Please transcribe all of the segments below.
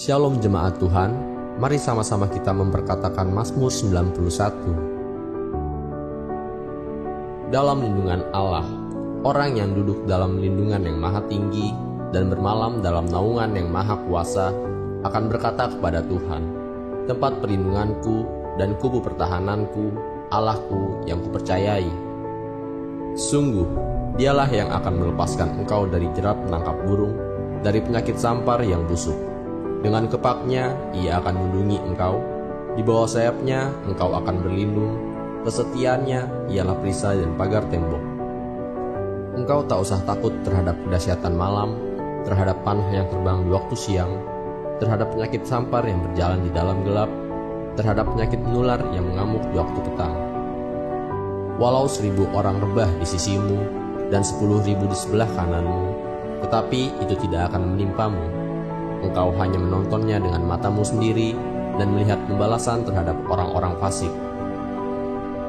Shalom jemaat Tuhan, mari sama-sama kita memperkatakan Mazmur 91. Dalam lindungan Allah, orang yang duduk dalam lindungan yang maha tinggi dan bermalam dalam naungan yang maha kuasa akan berkata kepada Tuhan, tempat perlindunganku dan kubu pertahananku, Allahku yang kupercayai. Sungguh, dialah yang akan melepaskan engkau dari jerat menangkap burung, dari penyakit sampar yang busuk. Dengan kepaknya, ia akan melindungi engkau. Di bawah sayapnya, engkau akan berlindung. Kesetiaannya ialah perisai dan pagar tembok. Engkau tak usah takut terhadap kedahsyatan malam, terhadap panah yang terbang di waktu siang, terhadap penyakit sampar yang berjalan di dalam gelap, terhadap penyakit menular yang mengamuk di waktu petang. Walau 1.000 orang rebah di sisimu dan 10.000 di sebelah kananmu, tetapi itu tidak akan menimpamu. Engkau hanya menontonnya dengan matamu sendiri dan melihat pembalasan terhadap orang-orang fasik.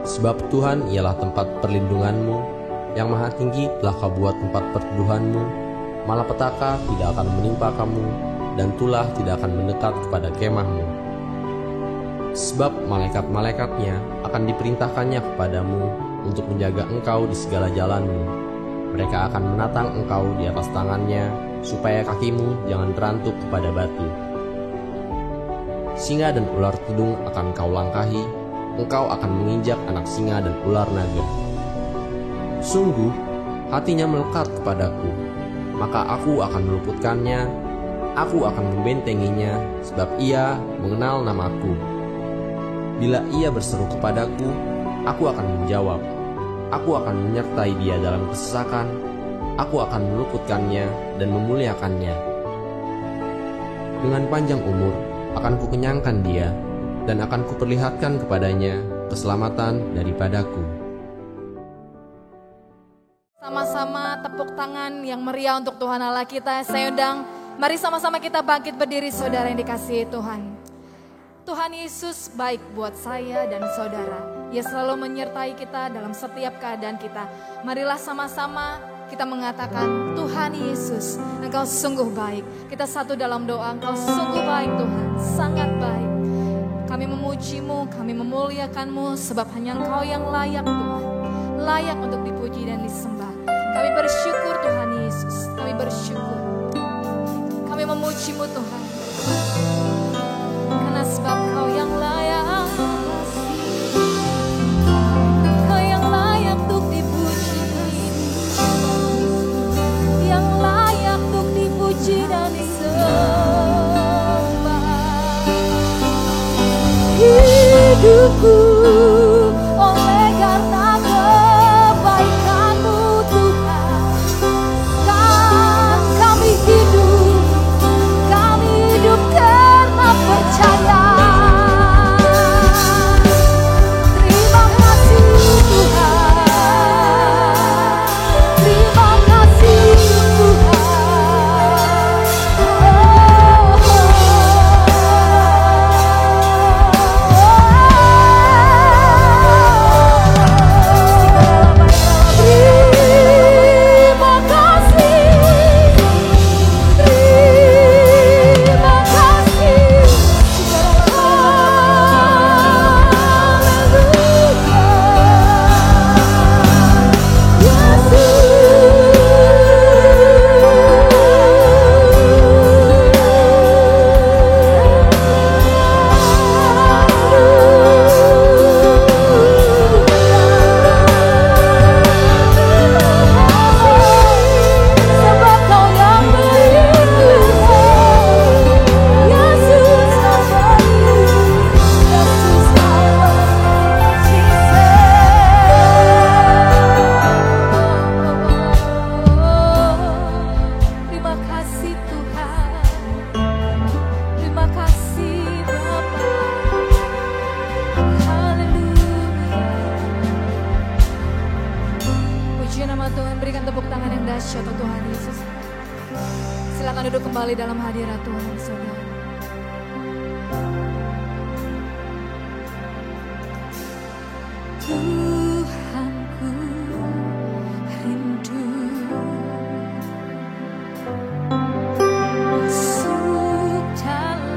Sebab Tuhan ialah tempat perlindunganmu, yang maha tinggi telah kau buat tempat perteduhanmu, malapetaka tidak akan menimpa kamu, dan tulah tidak akan mendekat kepada kemahmu. Sebab malaikat-malaikatnya akan diperintahkannya kepadamu untuk menjaga engkau di segala jalanmu. Mereka akan menatang engkau di atas tangannya, supaya kakimu jangan terantuk kepada batu. Singa dan ular tidung akan kau langkahi, engkau akan menginjak anak singa dan ular naga. Sungguh, hatinya melekat kepadaku, maka aku akan meluputkannya, aku akan membentenginya, sebab ia mengenal namaku. Bila ia berseru kepadaku, aku akan menjawab, aku akan menyertai dia dalam kesesakan, aku akan meluputkannya dan memuliakannya. Dengan panjang umur akan kukenyangkan dia, dan akan kuperlihatkan kepadanya keselamatan daripadaku. Sama-sama tepuk tangan yang meriah untuk Tuhan Allah kita. Saya undang, mari sama-sama kita bangkit berdiri saudara yang dikasihi Tuhan. Tuhan Yesus baik buat saya dan saudara. Ia selalu menyertai kita dalam setiap keadaan kita. Marilah sama-sama kita mengatakan, Tuhan Yesus, Engkau sungguh baik. Kita satu dalam doa, Engkau sungguh baik Tuhan, sangat baik. Kami memuji-Mu, kami memuliakan-Mu, sebab hanya Engkau yang layak Tuhan. Layak untuk dipuji dan disembah. Kami bersyukur Tuhan Yesus, kami bersyukur. Kami memuji-Mu Tuhan. Karena sebab Kau yang layak. Kau yang layak untuk dipuji. Yang layak untuk dipuji dan disembah. Hidupku oleh karena kebaikan-Mu Tuhan, kan kami hidup karena percaya. Terima kasih Tuhan, terima kasih Tuhan. Silakan duduk kembali dalam hadirat Tuhan, saudara. Tuhanku rindu masuk dalam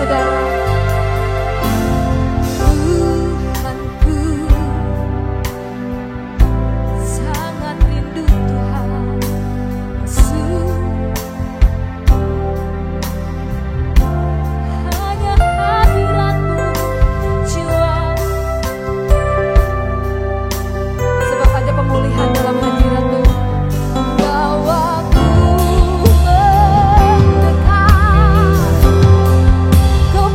saudara. Tuhanku, sangat rindu Tuhan Yesus. Hanya hadirat-Mu jiwa, sebab ada pemulihan dalam hadirat-Mu. Bawaku mendekat, Kau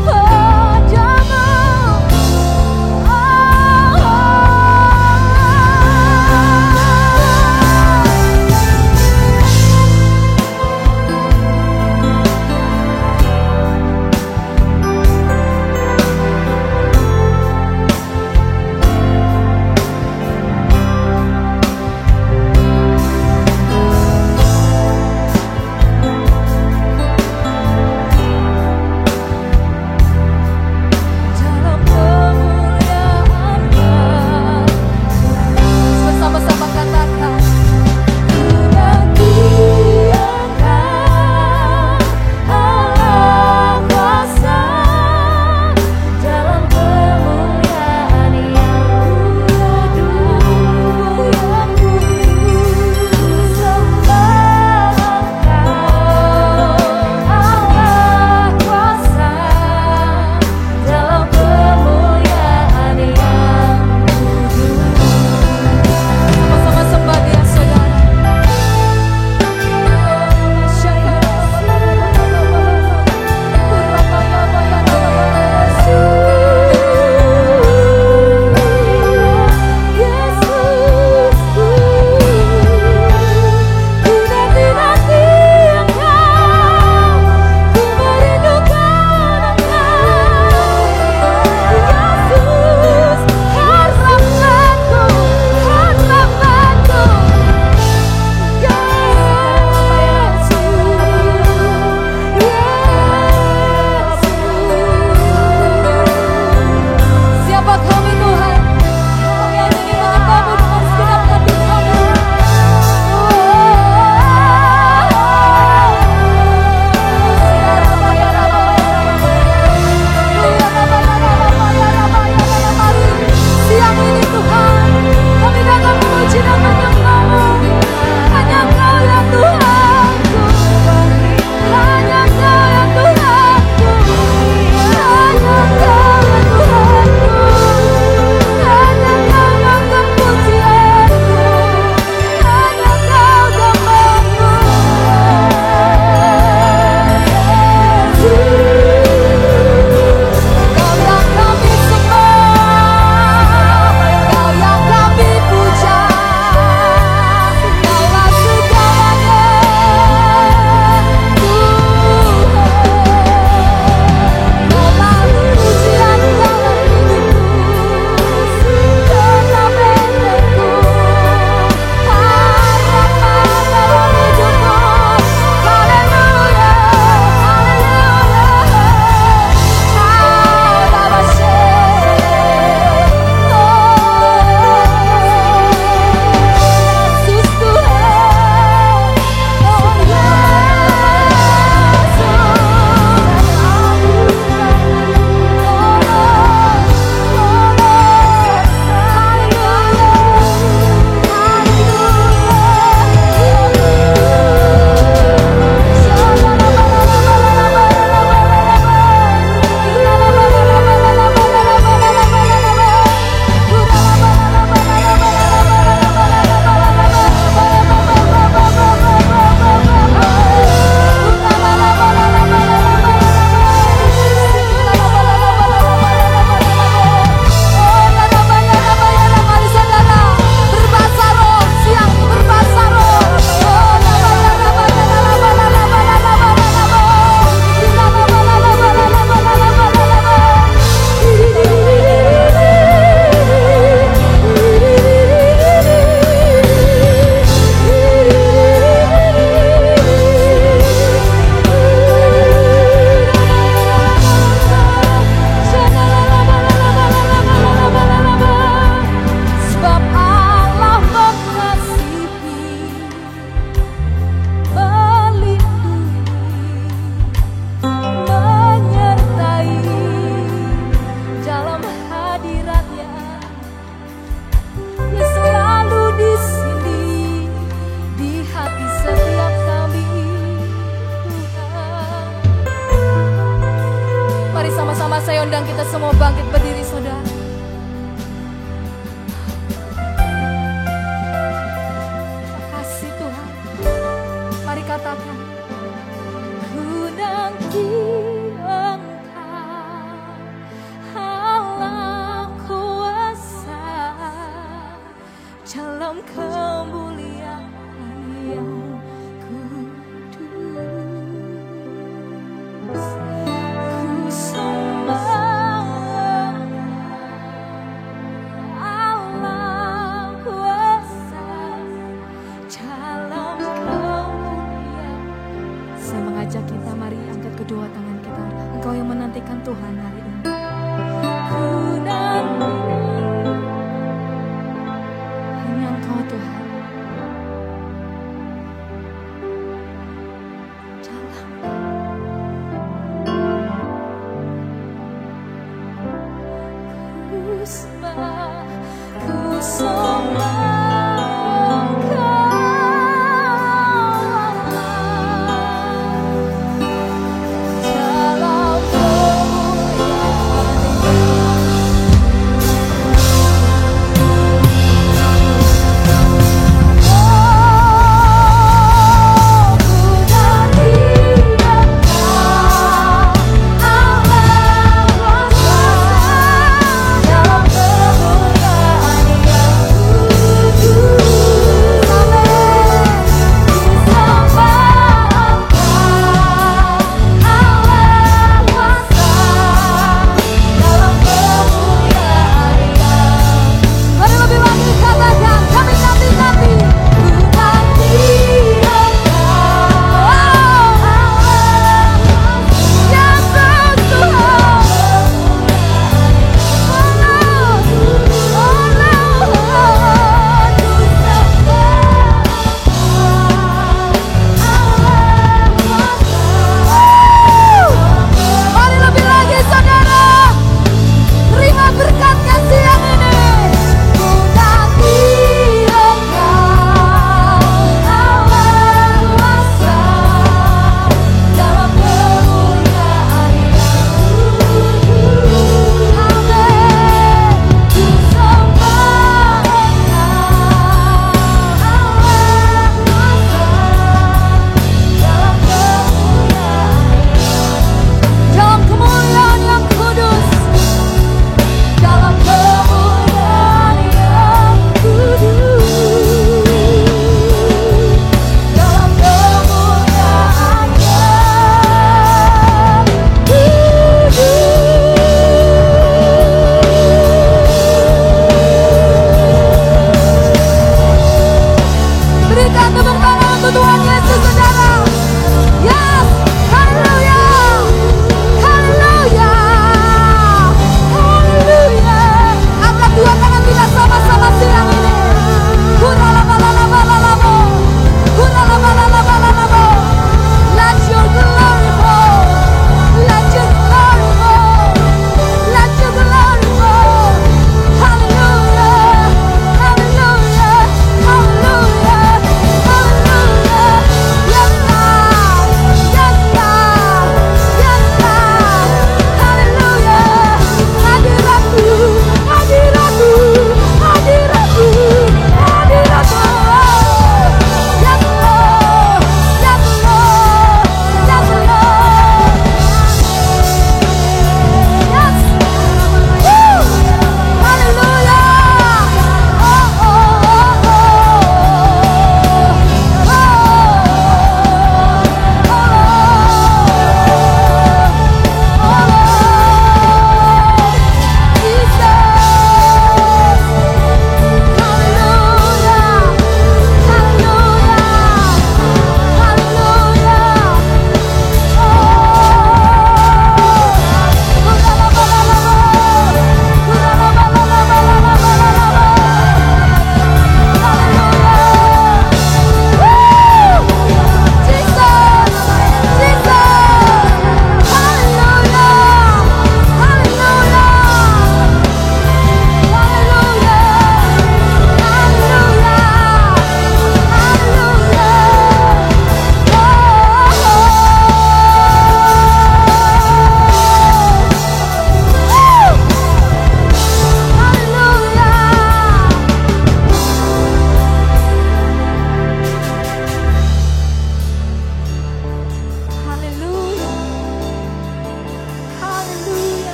undang kita semua bangkit berdiri saudara. Terima kasih Tuhan. Mari katakan, ku nanti Engkau Allah kuasa dalam kemuliaan yang kudus. Ku sembah Allah kuasa dalam kemuliaan. Saya mengajak kita, mari angkat kedua tangan kita. Engkau yang menantikan Tuhan hari ini. Ku nanti hanya Engkau Tuhan. Dalam kemuliaan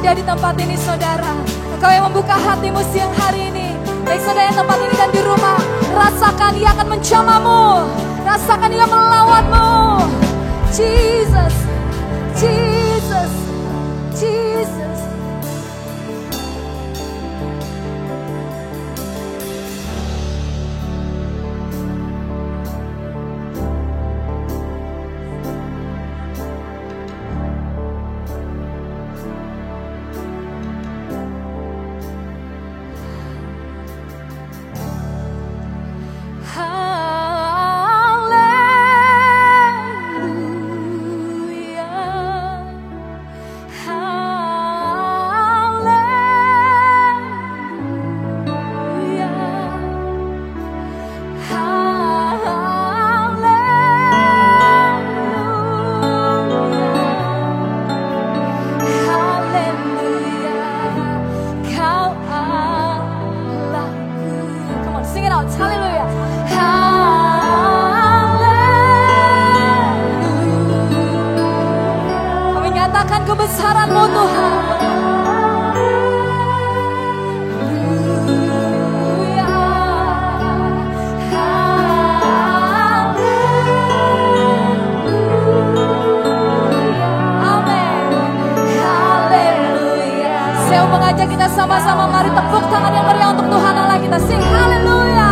ada di tempat ini saudara. Engkau yang membuka hatimu siang hari ini. Baik saudara yang tempat ini dan di rumah, rasakan Ia akan menjamamu, rasakan Ia melawanmu. Jesus, Jesus, Jesus. Kebesaran-Mu Tuhan. Saya mau mengajak kita sama-sama, mari tepuk tangan yang meriah untuk Tuhan Allah kita. Sing haleluya.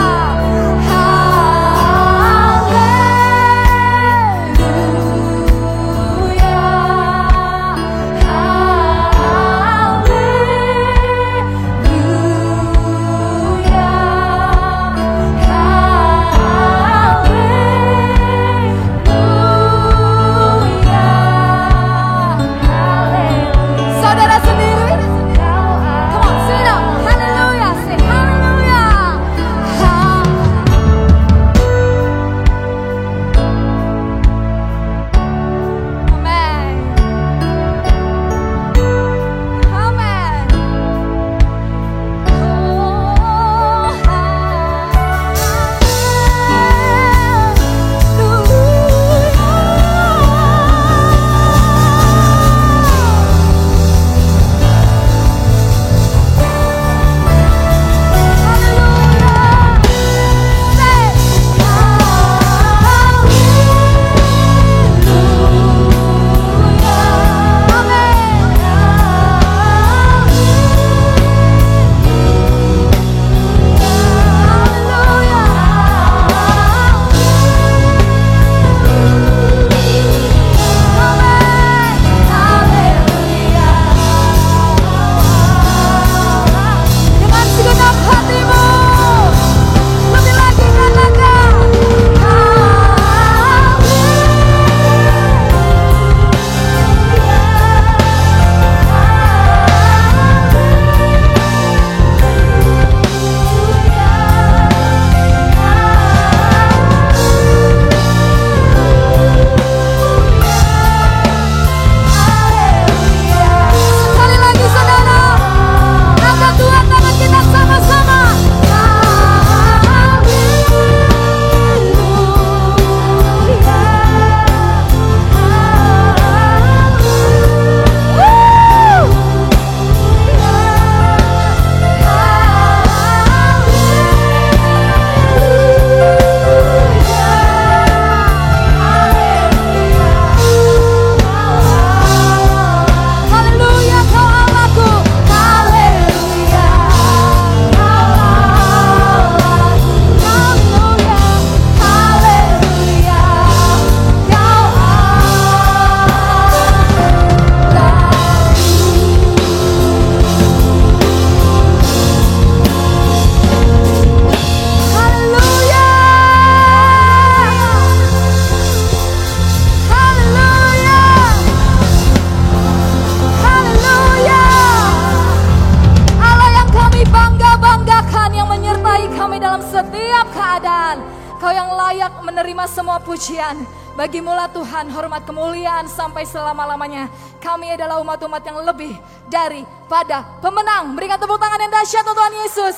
Semua pujian bagimu-lah Tuhan, hormat kemuliaan sampai selama-lamanya. Kami adalah umat-umat yang lebih daripada pemenang. Berikan tepuk tangan yang dahsyat untuk Tuhan Yesus.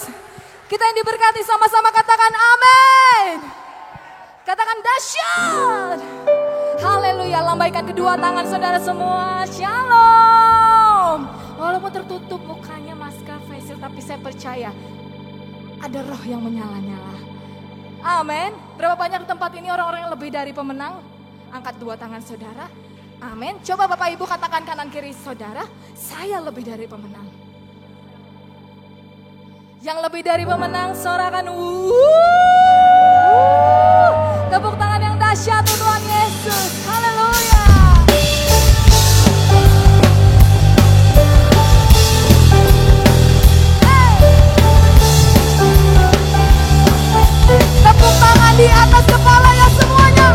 Kita yang diberkati sama-sama katakan amin. Katakan dahsyat. Haleluya. Lambaikan kedua tangan saudara semua. Shalom. Walaupun tertutup mukanya Maska Faisal, tapi saya percaya ada roh yang menyala-nyala. Amin. Berapa banyak di tempat ini orang-orang yang lebih dari pemenang? Angkat dua tangan saudara. Amin. Coba Bapak Ibu katakan kanan kiri saudara, saya lebih dari pemenang. Yang lebih dari pemenang, sorakan tepuk tangan yang dahsyat untuk Tuhan Yesus. Haleluya. Tepuk tangan di atas kepala ya semuanya.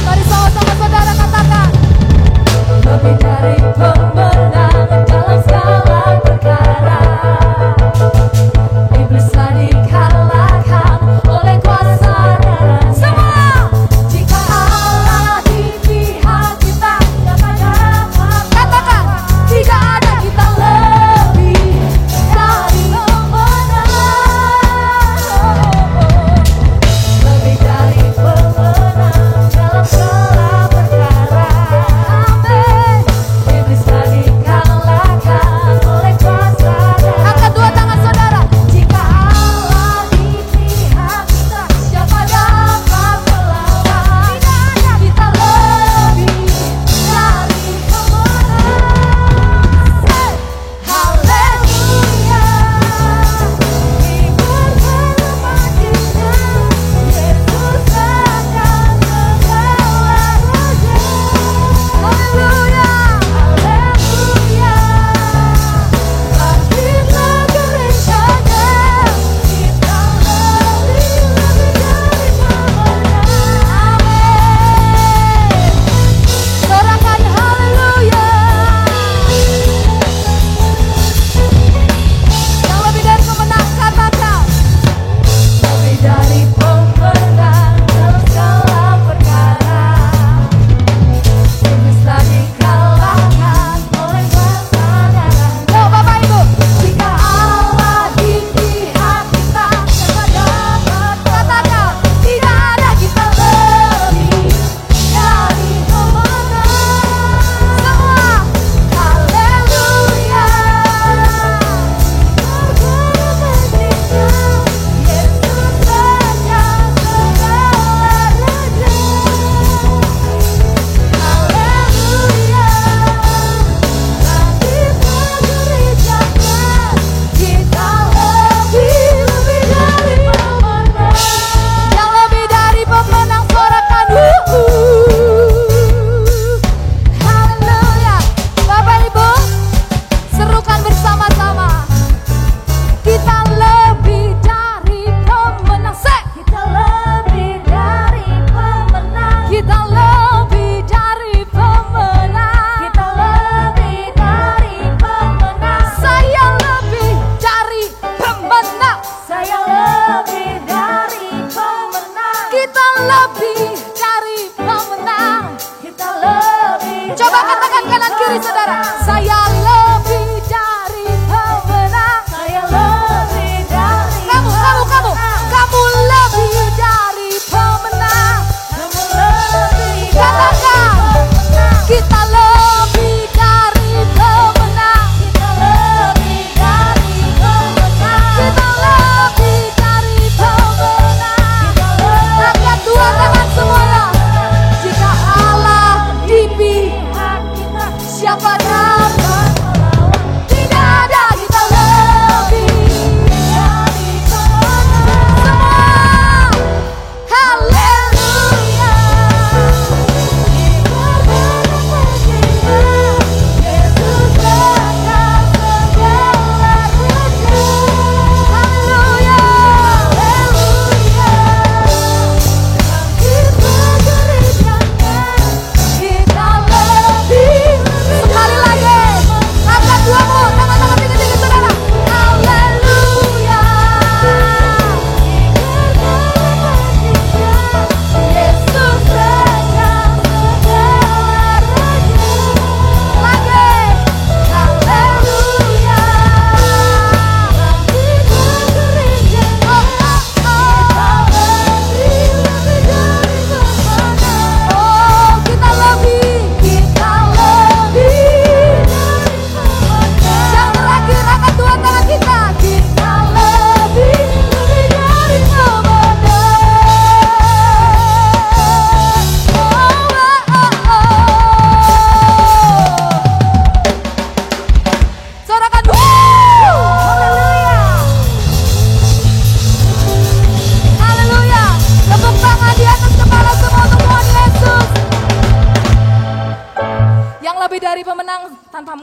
Mari sama-sama saudara katakan,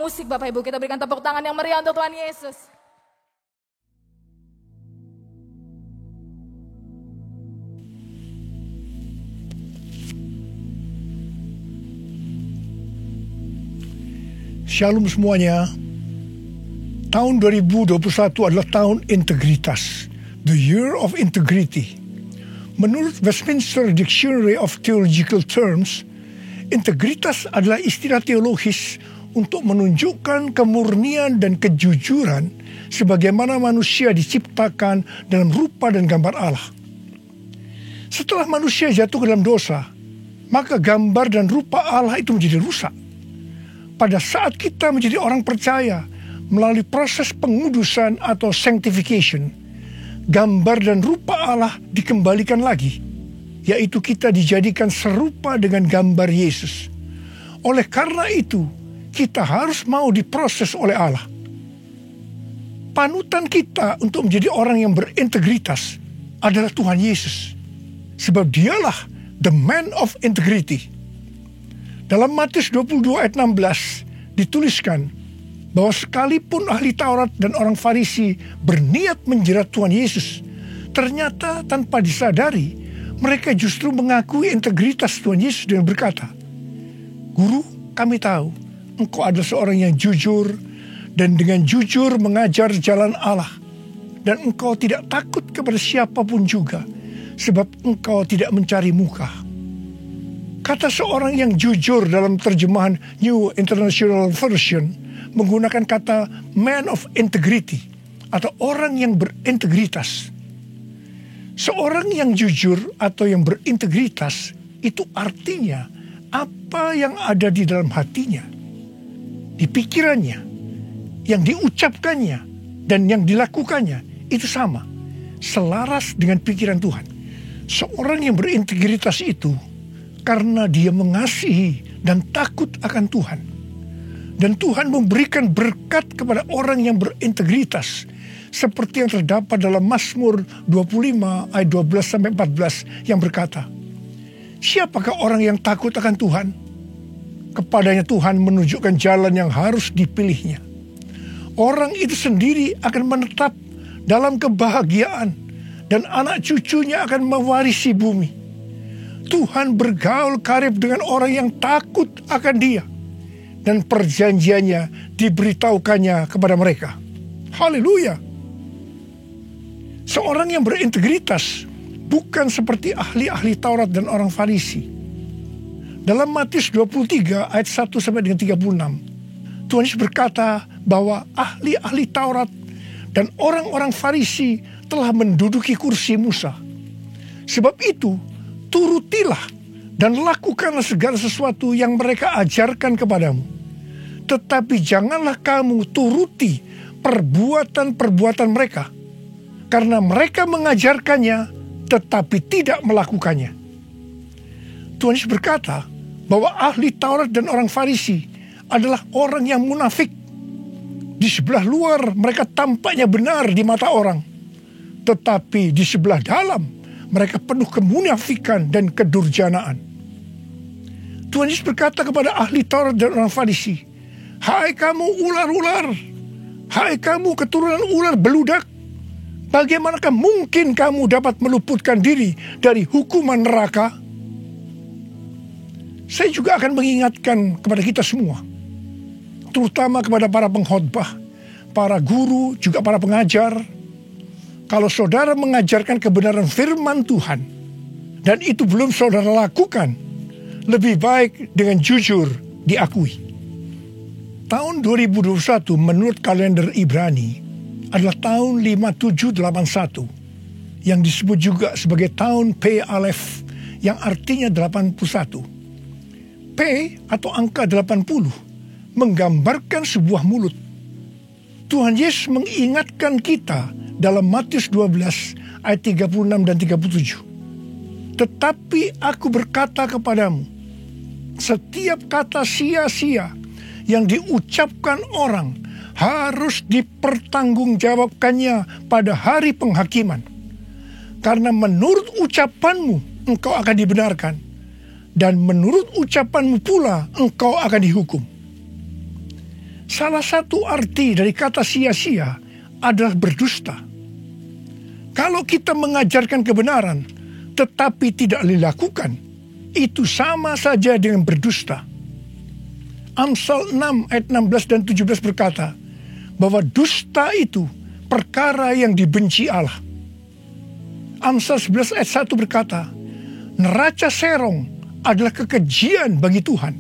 musik Bapak Ibu. Kita berikan tepuk tangan yang meriah untuk Tuhan Yesus. Shalom semuanya. Tahun 2021 adalah tahun integritas. The Year of Integrity. Menurut Westminster Dictionary of Theological Terms, integritas adalah istilah teologis untuk menunjukkan kemurnian dan kejujuran sebagaimana manusia diciptakan dalam rupa dan gambar Allah. Setelah manusia jatuh ke dalam dosa, maka gambar dan rupa Allah itu menjadi rusak. Pada saat kita menjadi orang percaya melalui proses pengudusan atau sanctification, gambar dan rupa Allah dikembalikan lagi, yaitu kita dijadikan serupa dengan gambar Yesus. Oleh karena itu, kita harus mau diproses oleh Allah. Panutan kita untuk menjadi orang yang berintegritas adalah Tuhan Yesus, sebab dialah the man of integrity. Dalam Matius 22 ayat 16 dituliskan bahwa sekalipun ahli Taurat dan orang Farisi berniat menjerat Tuhan Yesus, ternyata tanpa disadari mereka justru mengakui integritas Tuhan Yesus dengan berkata, "Guru, kami tahu Engkau adalah seorang yang jujur dan dengan jujur mengajar jalan Allah, dan Engkau tidak takut kepada siapapun juga, sebab Engkau tidak mencari muka." Kata seorang yang jujur dalam terjemahan New International Version menggunakan kata man of integrity atau orang yang berintegritas. Seorang yang jujur atau yang berintegritas itu artinya apa yang ada di dalam hatinya, di pikirannya, yang diucapkannya dan yang dilakukannya itu sama, selaras dengan pikiran Tuhan. Seorang yang berintegritas itu karena dia mengasihi dan takut akan Tuhan. Dan Tuhan memberikan berkat kepada orang yang berintegritas. Seperti yang terdapat dalam Mazmur 25 ayat 12-14 yang berkata, "Siapakah orang yang takut akan Tuhan? Kepadanya Tuhan menunjukkan jalan yang harus dipilihnya. Orang itu sendiri akan menetap dalam kebahagiaan dan anak cucunya akan mewarisi bumi. Tuhan bergaul karib dengan orang yang takut akan Dia, dan perjanjiannya diberitahukannya kepada mereka." Haleluya. Seorang yang berintegritas bukan seperti ahli-ahli Taurat dan orang Farisi. Dalam Matius 23 ayat 1 sampai dengan 36, Tuhan Yesus berkata bahwa ahli-ahli Taurat dan orang-orang Farisi telah menduduki kursi Musa. Sebab itu, turutilah dan lakukanlah segala sesuatu yang mereka ajarkan kepadamu. Tetapi janganlah kamu turuti perbuatan-perbuatan mereka, karena mereka mengajarkannya tetapi tidak melakukannya. Tuhan Yesus berkata bahwa ahli Taurat dan orang Farisi adalah orang yang munafik. Di sebelah luar mereka tampaknya benar di mata orang, tetapi di sebelah dalam mereka penuh kemunafikan dan kedurjanaan. Tuhan Yesus berkata kepada ahli Taurat dan orang Farisi, "Hai kamu ular-ular, hai kamu keturunan ular beludak, bagaimanakah mungkin kamu dapat meluputkan diri dari hukuman neraka?" Saya juga akan mengingatkan kepada kita semua, terutama kepada para pengkhotbah, para guru, juga para pengajar. Kalau saudara mengajarkan kebenaran firman Tuhan dan itu belum saudara lakukan, lebih baik dengan jujur diakui. Tahun 2021 menurut kalender Ibrani adalah tahun 5781 yang disebut juga sebagai tahun P Aleph yang artinya 81. P atau angka 80 menggambarkan sebuah mulut. Tuhan Yesus mengingatkan kita dalam Matius 12 ayat 36 dan 37. "Tetapi aku berkata kepadamu, setiap kata sia-sia yang diucapkan orang harus dipertanggungjawabkannya pada hari penghakiman. Karena menurut ucapanmu engkau akan dibenarkan, dan menurut ucapanmu pula engkau akan dihukum." Salah satu arti dari kata sia-sia adalah berdusta. Kalau kita mengajarkan kebenaran tetapi tidak dilakukan, itu sama saja dengan berdusta. Amsal 6 ayat 16 dan 17 berkata bahwa dusta itu perkara yang dibenci Allah. Amsal 11 ayat 1 berkata, neraca serong adalah kekejian bagi Tuhan,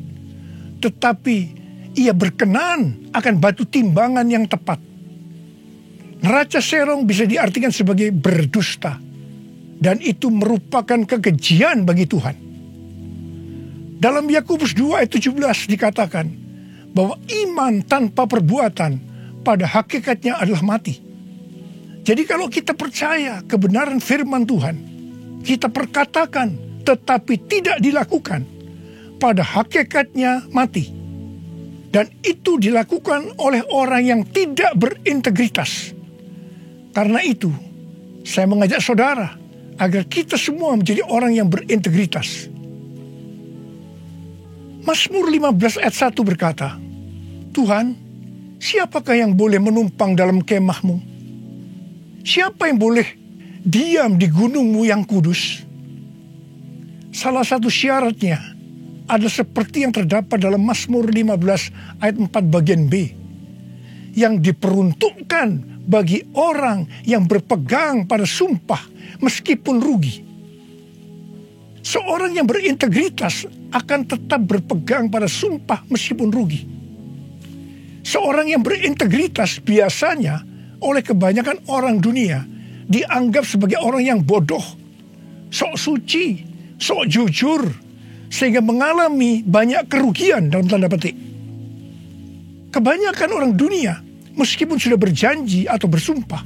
tetapi ia berkenan akan batu timbangan yang tepat. Neraca serong bisa diartikan sebagai berdusta, dan itu merupakan kekejian bagi Tuhan. Dalam Yakobus 2 ayat 17 dikatakan bahwa iman tanpa perbuatan pada hakikatnya adalah mati. Jadi kalau kita percaya kebenaran firman Tuhan, kita perkatakan tetapi tidak dilakukan, pada hakikatnya mati. Dan itu dilakukan oleh orang yang tidak berintegritas. Karena itu, saya mengajak saudara agar kita semua menjadi orang yang berintegritas. Mazmur 15 ayat 1 berkata, Tuhan, siapakah yang boleh menumpang dalam kemahmu? Siapa yang boleh diam di gunungmu yang kudus? Salah satu syaratnya adalah seperti yang terdapat dalam Mazmur 15 ayat 4 bagian B, yang diperuntukkan bagi orang yang berpegang pada sumpah meskipun rugi. Seorang yang berintegritas akan tetap berpegang pada sumpah meskipun rugi. Seorang yang berintegritas biasanya oleh kebanyakan orang dunia dianggap sebagai orang yang bodoh, sok suci, sok jujur, sehingga mengalami banyak kerugian dalam tanda petik. Kebanyakan orang dunia meskipun sudah berjanji atau bersumpah,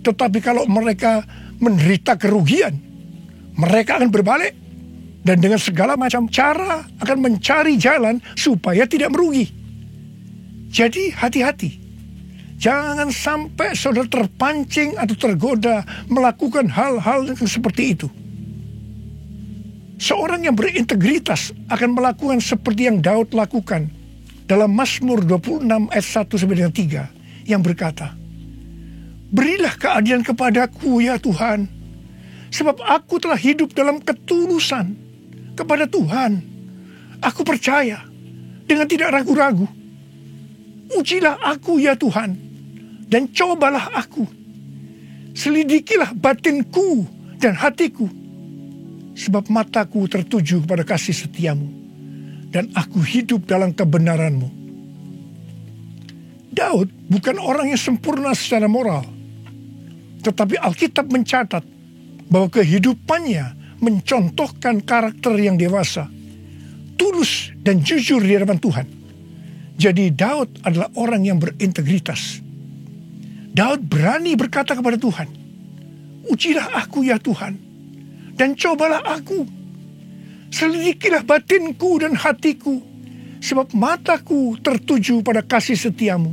tetapi kalau mereka menderita kerugian, mereka akan berbalik dan dengan segala macam cara akan mencari jalan supaya tidak merugi. Jadi hati-hati, jangan sampai saudara terpancing atau tergoda melakukan hal-hal yang seperti itu. Seorang yang berintegritas akan melakukan seperti yang Daud lakukan dalam Mazmur 26 ayat 1 sampai dengan 3 yang berkata, berilah keadilan kepadaku ya Tuhan, sebab aku telah hidup dalam ketulusan kepada Tuhan. Aku percaya dengan tidak ragu-ragu. Ujilah aku ya Tuhan, dan cobalah aku. Selidikilah batinku dan hatiku, sebab mataku tertuju kepada kasih setiamu, dan aku hidup dalam kebenaranmu. Daud bukan orang yang sempurna secara moral, tetapi Alkitab mencatat bahwa kehidupannya mencontohkan karakter yang dewasa, tulus dan jujur di hadapan Tuhan. Jadi Daud adalah orang yang berintegritas. Daud berani berkata kepada Tuhan, ujilah aku ya Tuhan, dan cobalah aku. Selidikilah batinku dan hatiku, sebab mataku tertuju pada kasih setiamu,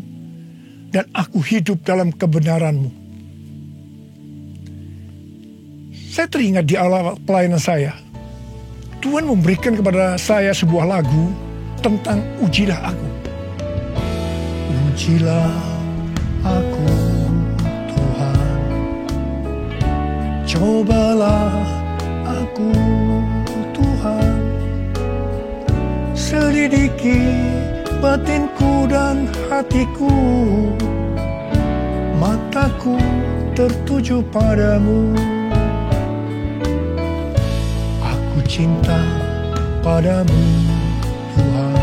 dan aku hidup dalam kebenaranmu. Saya teringat di awal pelayanan saya, Tuhan memberikan kepada saya sebuah lagu tentang ujilah aku. Ujilah aku Tuhan, cobalah aku Tuhan, selidiki batinku dan hatiku, mataku tertuju padamu. Aku cinta padamu Tuhan,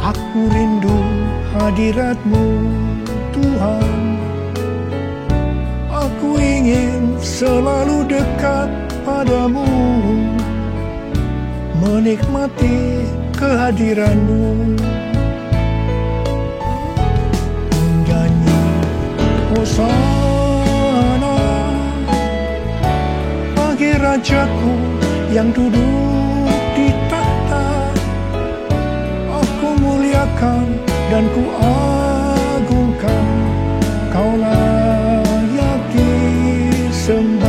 aku rindu hadirat-Mu Tuhan, aku ingin selalu dekat padamu, menikmati kehadiran-Mu. Menyanyi Hosana bagi Rajaku yang duduk di tahta. Aku muliakan dan ku agungkan, Kau layak disembah,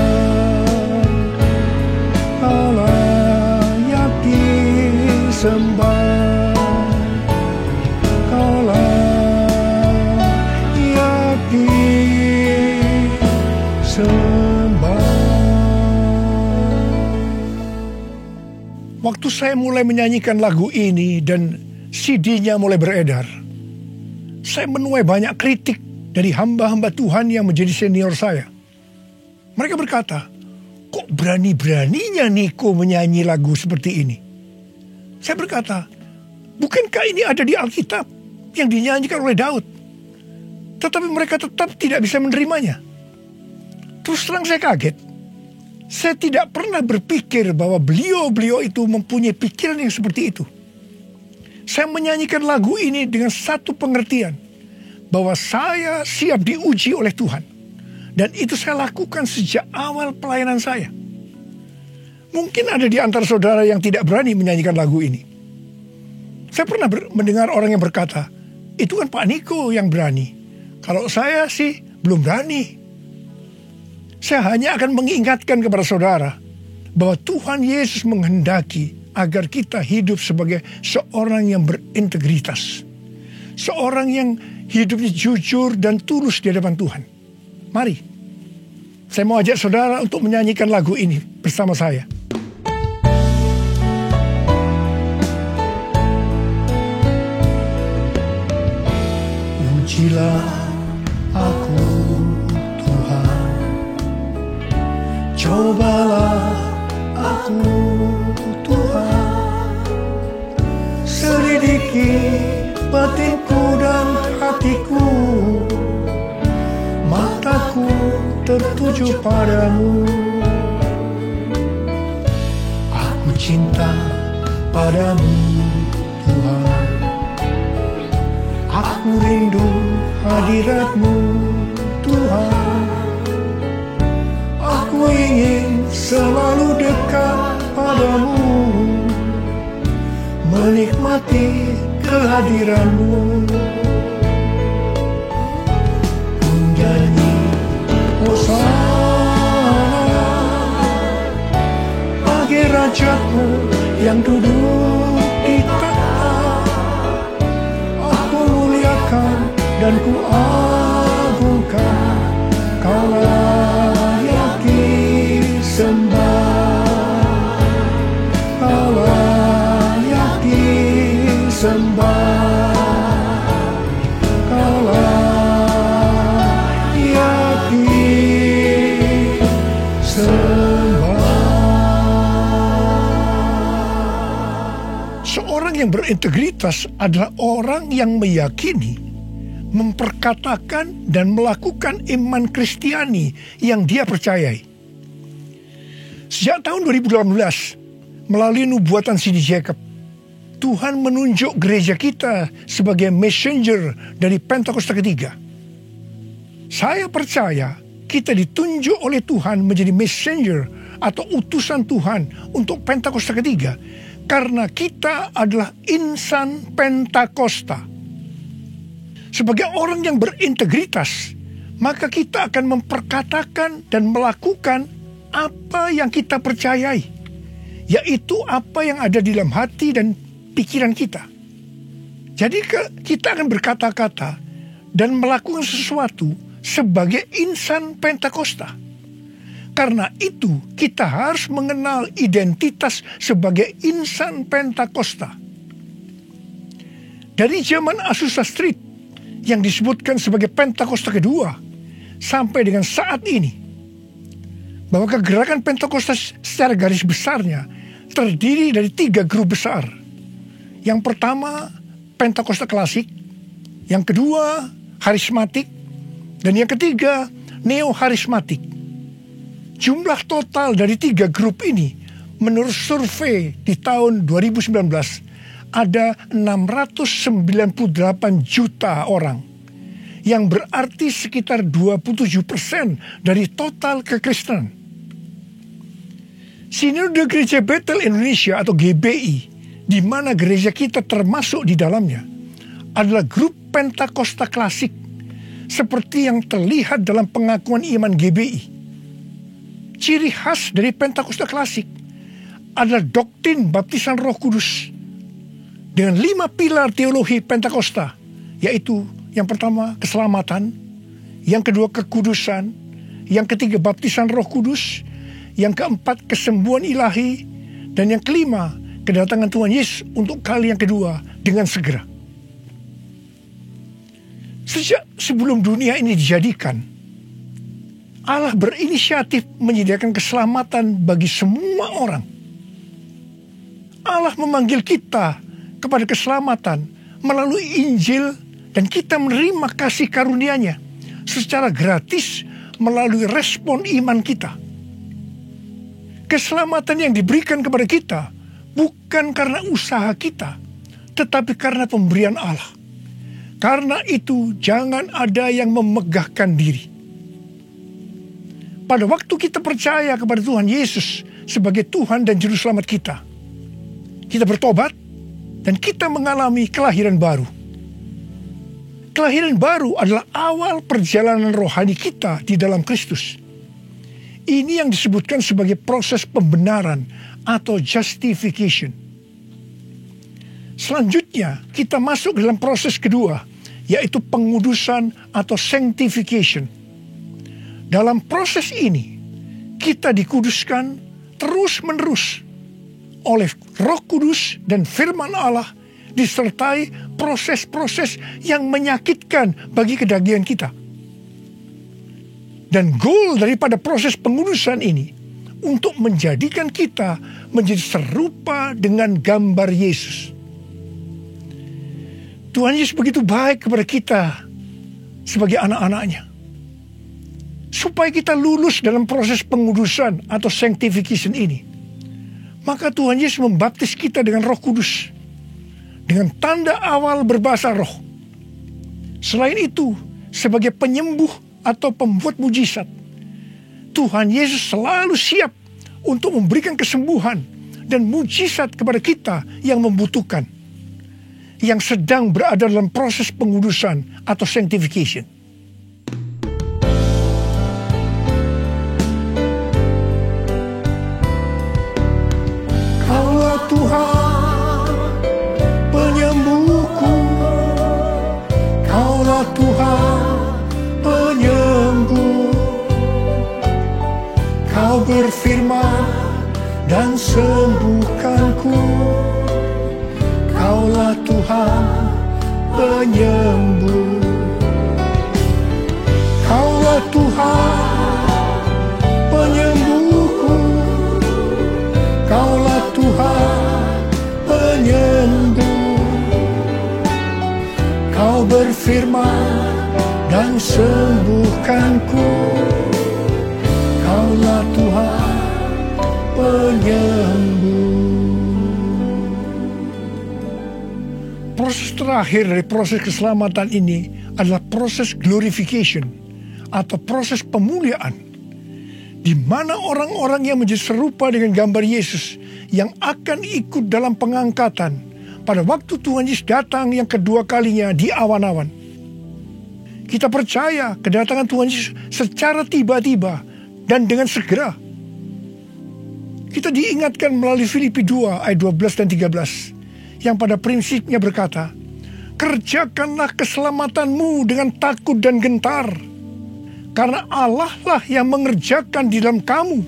Kau layak disembah, waktu saya mulai menyanyikan lagu ini dan CD-nya mulai beredar, saya menuai banyak kritik dari hamba-hamba Tuhan yang menjadi senior saya. Mereka berkata, kok berani-beraninya Niko menyanyi lagu seperti ini? Saya berkata, bukankah ini ada di Alkitab yang dinyanyikan oleh Daud? Tetapi mereka tetap tidak bisa menerimanya. Terus terang saya kaget. Saya tidak pernah berpikir bahwa beliau itu mempunyai pikiran yang seperti itu. Saya menyanyikan lagu ini dengan satu pengertian, bahwa saya siap diuji oleh Tuhan. Dan itu saya lakukan sejak awal pelayanan saya. Mungkin ada di antara saudara yang tidak berani menyanyikan lagu ini. Saya pernah mendengar orang yang berkata, itu kan Pak Niko yang berani. Kalau saya sih belum berani. Saya hanya akan mengingatkan kepada saudara bahwa Tuhan Yesus menghendaki agar kita hidup sebagai seorang yang berintegritas. Seorang yang hidupnya jujur dan tulus di hadapan Tuhan. Mari, saya mau ajak saudara untuk menyanyikan lagu ini bersama saya. Ujilah aku Tuhan, cobalah aku Tuhan, selidiki batinku dan hatiku, mataku tertuju padamu. Aku cinta padamu Tuhan, aku rindu hadirat-Mu Tuhan, aku ingin selalu dekat padamu, menikmati kehadiran-Mu. Menyanyi Hosana bagi Rajaku yang duduk di tahta. Aku muliakan dan ku agungkan, Kau layak disembah, Kau layak disembah, Kau layak disembah. Seorang yang berintegritas adalah orang yang meyakini, memperkatakan dan melakukan iman Kristiani yang dia percayai. Sejak tahun 2018, melalui nubuatan C.D. Jacob, Tuhan menunjuk gereja kita sebagai messenger dari Pentakosta ketiga. Saya percaya kita ditunjuk oleh Tuhan menjadi messenger atau utusan Tuhan untuk Pentakosta ketiga, karena kita adalah insan Pentakosta. Sebagai orang yang berintegritas, maka kita akan memperkatakan dan melakukan apa yang kita percayai, yaitu apa yang ada di dalam hati dan pikiran kita. Jadi kita akan berkata-kata dan melakukan sesuatu sebagai insan Pentakosta. Karena itu kita harus mengenal identitas sebagai insan Pentakosta. Dari zaman Azusa Street yang disebutkan sebagai Pentakosta kedua sampai dengan saat ini, bahwa kegerakan Pentakosta secara garis besarnya terdiri dari 3 grup besar. Yang pertama Pentakosta klasik, yang kedua harismatik, dan yang ketiga neo-harismatik. Jumlah total dari 3 grup ini menurut survei di tahun 2019 ada 698 juta orang, yang berarti sekitar 27% dari total kekristenan. Sinode Gereja Bethel Indonesia atau GBI, di mana gereja kita termasuk di dalamnya, adalah grup Pentakosta klasik, seperti yang terlihat dalam pengakuan iman GBI. Ciri khas dari Pentakosta klasik adalah doktrin baptisan Roh Kudus dengan 5 pilar teologi Pentakosta, yaitu yang pertama keselamatan, yang kedua kekudusan, yang ketiga baptisan Roh Kudus, yang keempat kesembuhan ilahi, dan yang kelima kedatangan Tuhan Yesus untuk kali yang kedua dengan segera. Sejak sebelum dunia ini dijadikan, Allah berinisiatif menyediakan keselamatan bagi semua orang. Allah memanggil kita kepada keselamatan melalui Injil, dan kita menerima kasih karunia-Nya secara gratis melalui respon iman kita. Keselamatan yang diberikan kepada kita bukan karena usaha kita, tetapi karena pemberian Allah. Karena itu jangan ada yang memegahkan diri. Pada waktu kita percaya kepada Tuhan Yesus sebagai Tuhan dan Juru Selamat kita bertobat dan kita mengalami kelahiran baru. Kelahiran baru adalah awal perjalanan rohani kita di dalam Kristus. Ini yang disebutkan sebagai proses pembenaran atau justification. Selanjutnya kita masuk dalam proses kedua, yaitu pengudusan atau sanctification. Dalam proses ini, kita dikuduskan terus-menerus oleh Roh Kudus dan firman Allah, disertai proses-proses yang menyakitkan bagi kedagingan kita. Dan goal daripada proses pengudusan ini untuk menjadikan kita menjadi serupa dengan gambar Yesus. Tuhan Yesus begitu baik kepada kita sebagai anak-anaknya, supaya kita lulus dalam proses pengudusan atau sanctification ini. Maka Tuhan Yesus membaptis kita dengan Roh Kudus, dengan tanda awal berbahasa roh. Selain itu, sebagai penyembuh atau pembuat mujizat, Tuhan Yesus selalu siap untuk memberikan kesembuhan dan mujizat kepada kita yang membutuhkan, yang sedang berada dalam proses pengudusan atau sanctification. Kaulah Tuhan penyembuhku, Kaulah Tuhan penyembuh. Kau berfirman dan sembuhkanku. Kaulah Tuhan penyembuh. Kaulah Tuhan penyembuhku. Kaulah Tuhan penyembuh. Kau berfirman dan sembuhkanku. Kaulah Tuhan penyembuh. Proses terakhir dari proses keselamatan ini adalah proses glorification atau proses pemuliaan, di mana orang-orang yang menjadi serupa dengan gambar Yesus yang akan ikut dalam pengangkatan pada waktu Tuhan Yesus datang yang kedua kalinya di awan-awan. Kita percaya kedatangan Tuhan Yesus secara tiba-tiba dan dengan segera. Kita diingatkan melalui Filipi 2 ayat 12 dan 13. Yang pada prinsipnya berkata, kerjakanlah keselamatanmu dengan takut dan gentar, karena Allah lah yang mengerjakan di dalam kamu,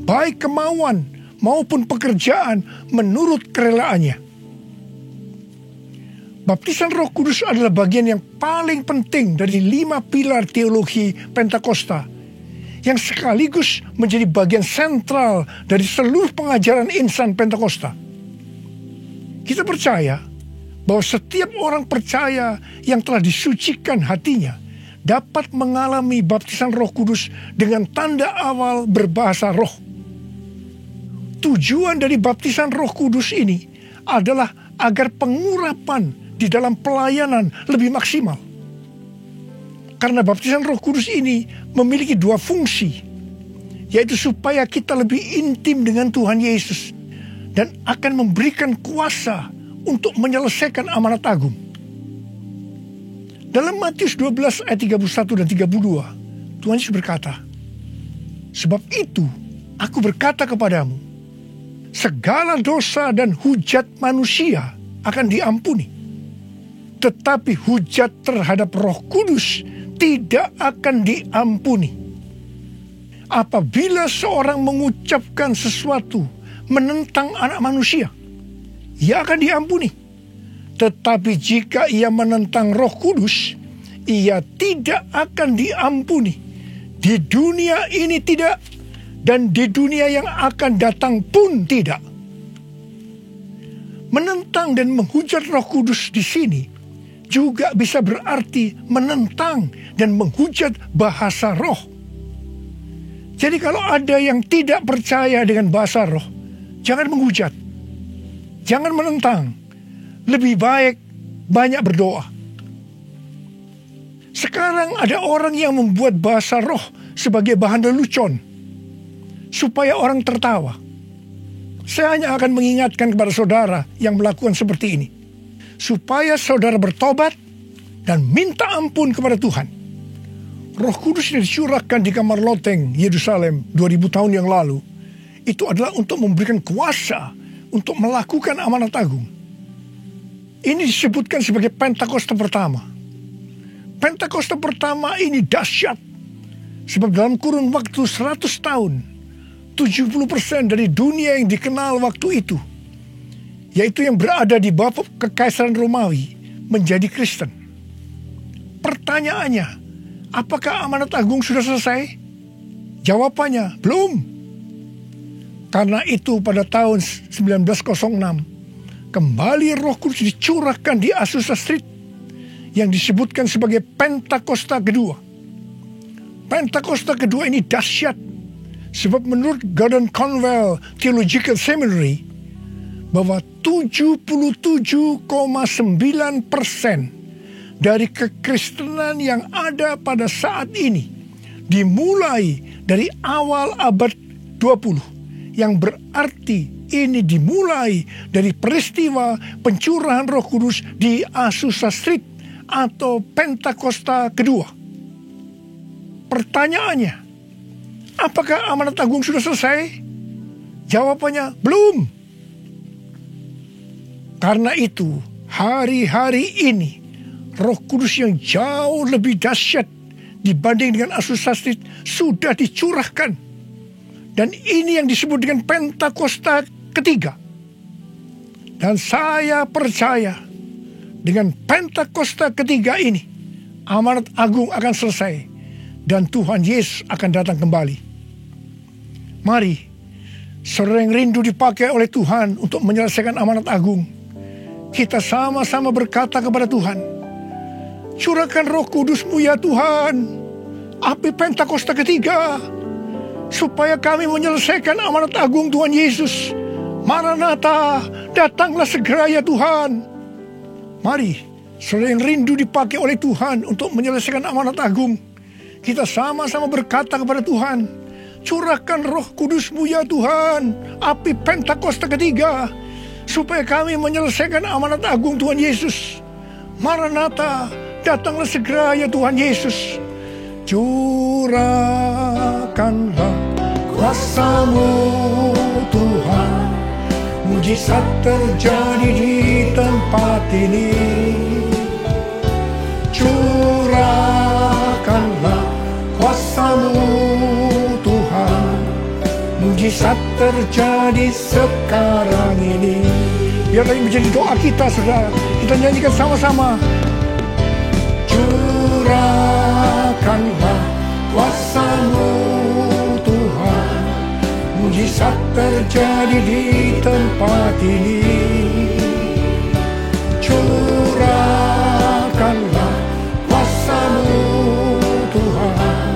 baik kemauan maupun pekerjaan menurut kerelaannya. Baptisan Roh Kudus adalah bagian yang paling penting dari 5 pilar teologi Pentakosta, yang sekaligus menjadi bagian sentral dari seluruh pengajaran insan Pentakosta. Kita percaya bahwa setiap orang percaya yang telah disucikan hatinya dapat mengalami baptisan Roh Kudus dengan tanda awal berbahasa roh. Tujuan dari baptisan Roh Kudus ini adalah agar pengurapan di dalam pelayanan lebih maksimal. Karena baptisan Roh Kudus ini memiliki 2 fungsi, yaitu supaya kita lebih intim dengan Tuhan Yesus dan akan memberikan kuasa untuk menyelesaikan amanat agung. Dalam Matius 12 ayat 31 dan 32, Tuhan Yesus berkata, sebab itu aku berkata kepadamu, segala dosa dan hujat manusia akan diampuni, tetapi hujat terhadap Roh Kudus tidak akan diampuni. Apabila seorang mengucapkan sesuatu menentang anak manusia, ia akan diampuni. Tetapi jika ia menentang Roh Kudus, ia tidak akan diampuni. Di dunia ini tidak, dan di dunia yang akan datang pun tidak. Menentang dan menghujat Roh Kudus di sini juga bisa berarti menentang dan menghujat bahasa roh. Jadi kalau ada yang tidak percaya dengan bahasa roh, jangan menghujat, jangan menentang. Lebih baik banyak berdoa. Sekarang ada orang yang membuat bahasa roh sebagai bahan lelucon supaya orang tertawa. Saya hanya akan mengingatkan kepada saudara yang melakukan seperti ini, supaya saudara bertobat dan minta ampun kepada Tuhan. Roh Kudus yang dicurahkan di kamar loteng Yerusalem 2000 tahun yang lalu, itu adalah untuk memberikan kuasa untuk melakukan amanat agung. Ini disebutkan sebagai Pentakosta pertama. Pentakosta pertama ini dahsyat, sebab dalam kurun waktu 100 tahun, 70% dari dunia yang dikenal waktu itu, yaitu yang berada di bawah kekaisaran Romawi, menjadi Kristen. Pertanyaannya, apakah amanat agung sudah selesai? Jawabannya, belum. Karena itu pada tahun 1906, kembali Roh Kudus dicurahkan di Azusa Street, yang disebutkan sebagai Pentakosta kedua. Pentakosta kedua ini dahsyat, sebab menurut Gordon Conwell Theological Seminary, bahwa 77,9% dari kekristenan yang ada pada saat ini dimulai dari awal abad 20, yang berarti ini dimulai dari peristiwa pencurahan Roh Kudus di Azusa Street atau Pentakosta kedua. Pertanyaannya, apakah amanat agung sudah selesai? Jawabannya, belum. Karena itu, hari-hari ini, Roh Kudus yang jauh lebih dahsyat dibanding dengan Azusa Street sudah dicurahkan. Dan ini yang disebut dengan Pentakosta ketiga. Dan saya percaya dengan Pentakosta ketiga ini, amanat agung akan selesai dan Tuhan Yesus akan datang kembali. Mari, saudara yang rindu dipakai oleh Tuhan untuk menyelesaikan amanat agung, kita sama-sama berkata kepada Tuhan, curahkan Roh Kudus-Mu ya Tuhan, api Pentakosta ketiga, supaya kami menyelesaikan amanat agung Tuhan Yesus. Maranatha, datanglah segera ya Tuhan. Mari, saudara yang rindu dipakai oleh Tuhan untuk menyelesaikan amanat agung, kita sama-sama berkata kepada Tuhan, curahkan Roh Kudus-Mu ya Tuhan, api Pentakosta ketiga, supaya kami menyelesaikan amanat agung Tuhan Yesus. Maranatha, datanglah segera ya Tuhan Yesus. Curahkanlah kuasa-Mu Tuhan, mujizat terjadi di tempat ini. Curahkanlah kuasa-Mu Tuhan, mujizat terjadi sekarang ini. Biarlah ini menjadi doa kita, saudara. Kita nyanyikan sama-sama. Curahkanlah kuasa-Mu Tuhan, mujizat terjadi di tempat ini. Curahkanlah kuasa-Mu Tuhan,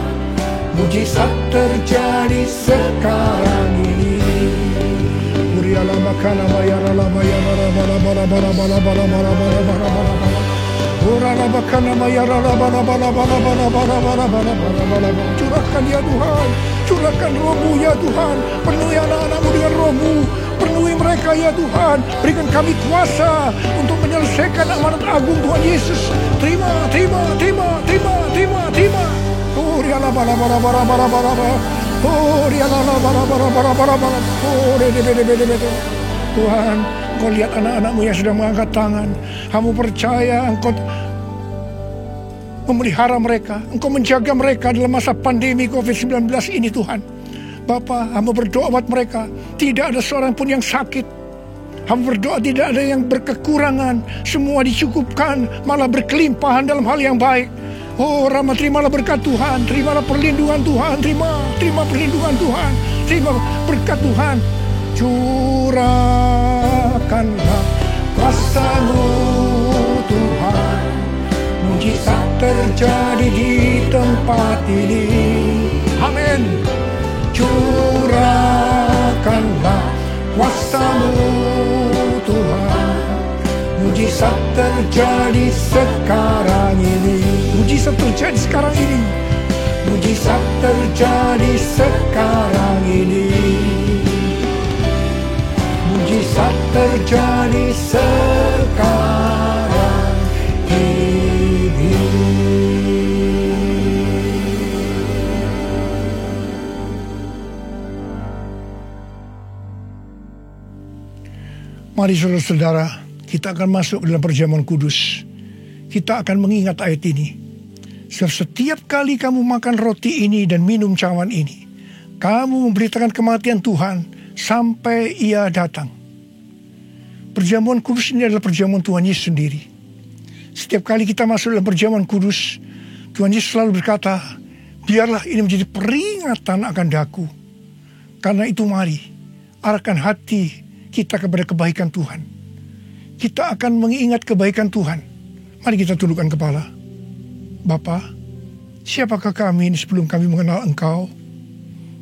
mujizat terjadi sekarang ini. Muriala makana mayara lama yara bara bara bara bara bara bara bara bara bara. Urala bakana mayara bara bara bara bara bara bara bara bara. Curahkan ya Tuhan, curahkan Roh-Mu ya Tuhan, penuhi anak-anak-Mu dengan Roh-Mu, penuhi mereka ya Tuhan, berikan kami kuasa untuk menyelesaikan amanat agung Tuhan Yesus. Terima, terima, terima, terima, terima, terima. Uriala bara bara bara bara bara bara. Uriala bara bara bara bara bara. Tuhan, Engkau lihat anak-anak-Mu yang sudah mengangkat tangan. Kamu percaya Engkau memelihara mereka, Engkau menjaga mereka dalam masa pandemi COVID-19 ini Tuhan. Bapa, hamba berdoa buat mereka, tidak ada seorang pun yang sakit. Hamba berdoa tidak ada yang berkekurangan, semua dicukupkan, malah berkelimpahan dalam hal yang baik. Oh Rama, terimalah berkat Tuhan, terimalah perlindungan Tuhan, terima perlindungan Tuhan, terima berkat Tuhan. Curahkanlah kuasa-Mu Tuhan, mujizat terjadi di tempat ini. Amin. Curahkanlah kuasa-Mu Tuhan, mujizat terjadi sekarang ini. Mujizat terjadi sekarang ini. Mujizat terjadi sekarang ini. Mujizat terjadi sekarang ini. Mari saudara-saudara, kita akan masuk dalam perjamuan kudus. Kita akan mengingat ayat ini. Setiap kali kamu makan roti ini dan minum cawan ini, kamu memberitakan kematian Tuhan sampai Ia datang. Perjamuan kudus ini adalah perjamuan Tuhan Yesus sendiri. Setiap kali kita masuk dalam perjamuan kudus, Tuhan Yesus selalu berkata, biarlah ini menjadi peringatan akan daku. Karena itu mari, arahkan hati kita kepada kebaikan Tuhan. Kita akan mengingat kebaikan Tuhan. Mari kita tundukkan kepala. Bapa, siapakah kami ini sebelum kami mengenal Engkau?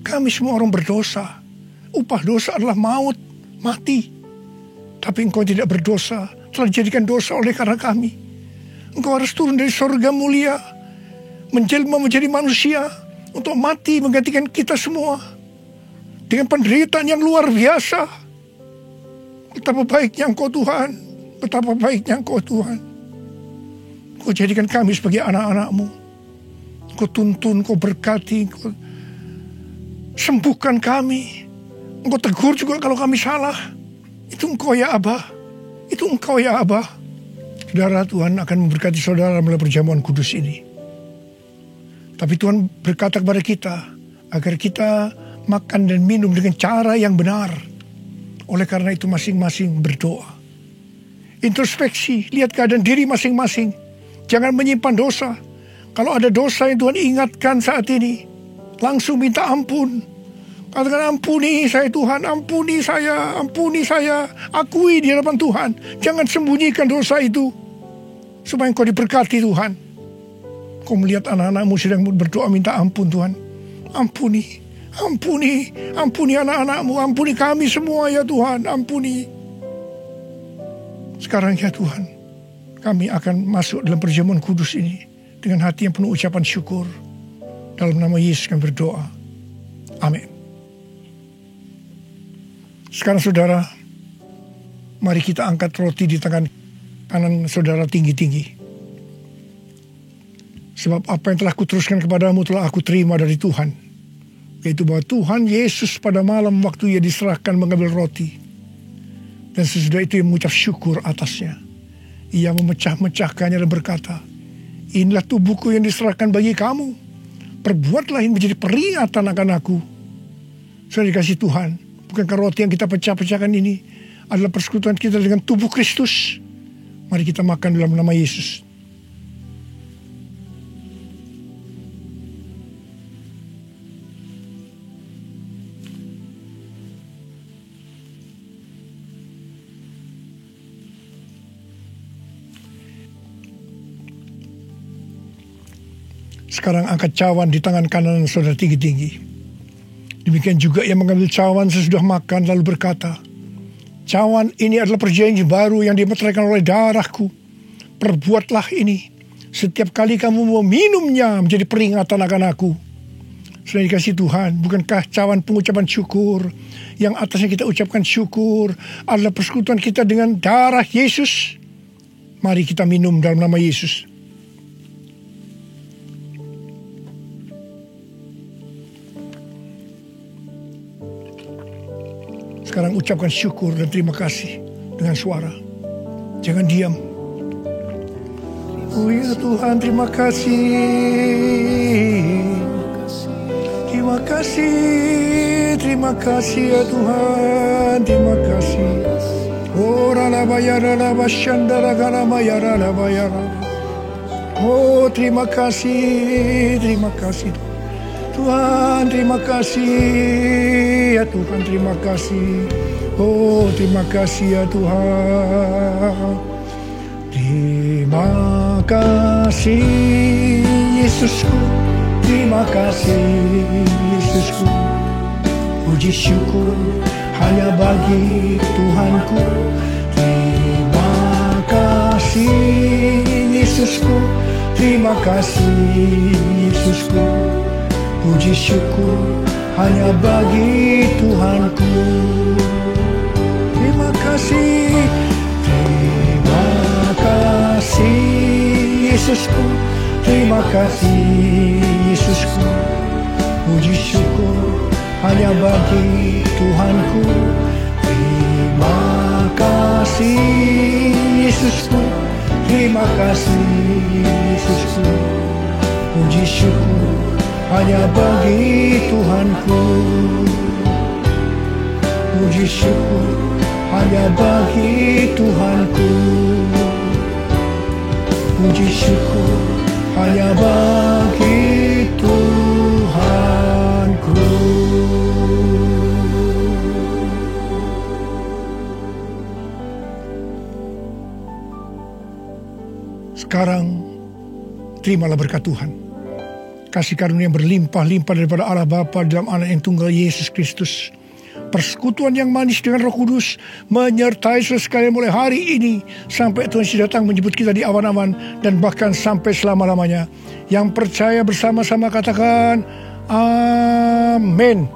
Kami semua orang berdosa. Upah dosa adalah maut, mati. Tapi Engkau tidak berdosa, telah dijadikan dosa oleh karena kami. Engkau harus turun dari surga mulia, menjelma menjadi manusia, untuk mati menggantikan kita semua. Dengan penderitaan yang luar biasa. Betapa baiknya Engkau Tuhan, betapa baiknya Engkau Tuhan. Engkau jadikan kami sebagai anak-anak-Mu. Engkau tuntun, Engkau berkati, Engkau sembuhkan kami. Engkau tegur juga kalau kami salah. Itu Engkau ya Abah, itu Engkau ya Abah. Saudara, Tuhan akan memberkati saudara melalui perjamuan kudus ini. Tapi Tuhan berkata kepada kita, agar kita makan dan minum dengan cara yang benar. Oleh karena itu masing-masing berdoa. Introspeksi, lihat keadaan diri masing-masing. Jangan menyimpan dosa. Kalau ada dosa yang Tuhan ingatkan saat ini, langsung minta ampun. Katakan, ampuni saya Tuhan, ampuni saya. Akui di hadapan Tuhan. Jangan sembunyikan dosa itu. Supaya engkau diberkati Tuhan. Kau melihat anak-anakmu sedang berdoa minta ampun Tuhan. Ampuni anak-anakmu, ampuni kami semua ya Tuhan, ampuni. Sekarang ya Tuhan, kami akan masuk dalam perjamuan kudus ini dengan hati yang penuh ucapan syukur. Dalam nama Yesus kami berdoa. Amin. Sekarang saudara, mari kita angkat roti di tangan kanan saudara tinggi-tinggi. Sebab apa yang telah kuteruskan kepadamu telah aku terima dari Tuhan. Yaitu bahwa Tuhan Yesus pada malam waktu Ia diserahkan mengambil roti. Dan sesudah itu Ia mengucap syukur atasnya. Ia memecah-mecahkannya dan berkata, inilah tubuhku yang diserahkan bagi kamu. Perbuatlah ini menjadi peringatan akan aku. Sudah dikasih Tuhan. Bukankah roti yang kita pecah-pecahkan ini adalah persekutuan kita dengan tubuh Kristus? Mari kita makan dalam nama Yesus. Sekarang angkat cawan di tangan kanan saudara tinggi-tinggi. Demikian juga ia mengambil cawan sesudah makan lalu berkata, cawan ini adalah perjanjian baru yang dimeteraikan oleh darahku. Perbuatlah ini setiap kali kamu mau minumnya menjadi peringatan akan aku. Sudah dikasih Tuhan, bukankah cawan pengucapan syukur yang atasnya kita ucapkan syukur adalah persekutuan kita dengan darah Yesus? Mari kita minum dalam nama Yesus. Sekarang ucapkan syukur dan terima kasih dengan suara. Jangan diam. Oh ya Tuhan, terima kasih. Terima kasih ya Tuhan. Terima kasih. Ora la bayara la bashandara gala bayara la bayara. Oh, terima kasih Tuhan, terima kasih ya Tuhan, terima kasih. Oh, terima kasih ya Tuhan. Terima kasih Yesusku, terima kasih Yesusku. Puji syukur hanya bagi Tuhanku. Terima kasih Yesusku, terima kasih Yesusku. Puji syukur hanya bagi Tuhanku. Terima kasih, terima kasih Yesusku, terima kasih Yesusku. Puji syukur hanya bagi Tuhanku. Terima kasih Yesusku, terima kasih Yesusku. Puji syukur hanya bagi Tuhanku. Puji syukur hanya bagi Tuhanku. Puji syukur hanya bagi Tuhanku. Sekarang terimalah berkat Tuhan. Kasih karunia yang berlimpah-limpah daripada Allah Bapa dalam Anak yang tunggal Yesus Kristus. Persekutuan yang manis dengan Roh Kudus menyertai sekalian mulai hari ini sampai Tuhan Yesus datang menjemput kita di awan-awan dan bahkan sampai selama-lamanya. Yang percaya bersama-sama katakan amin.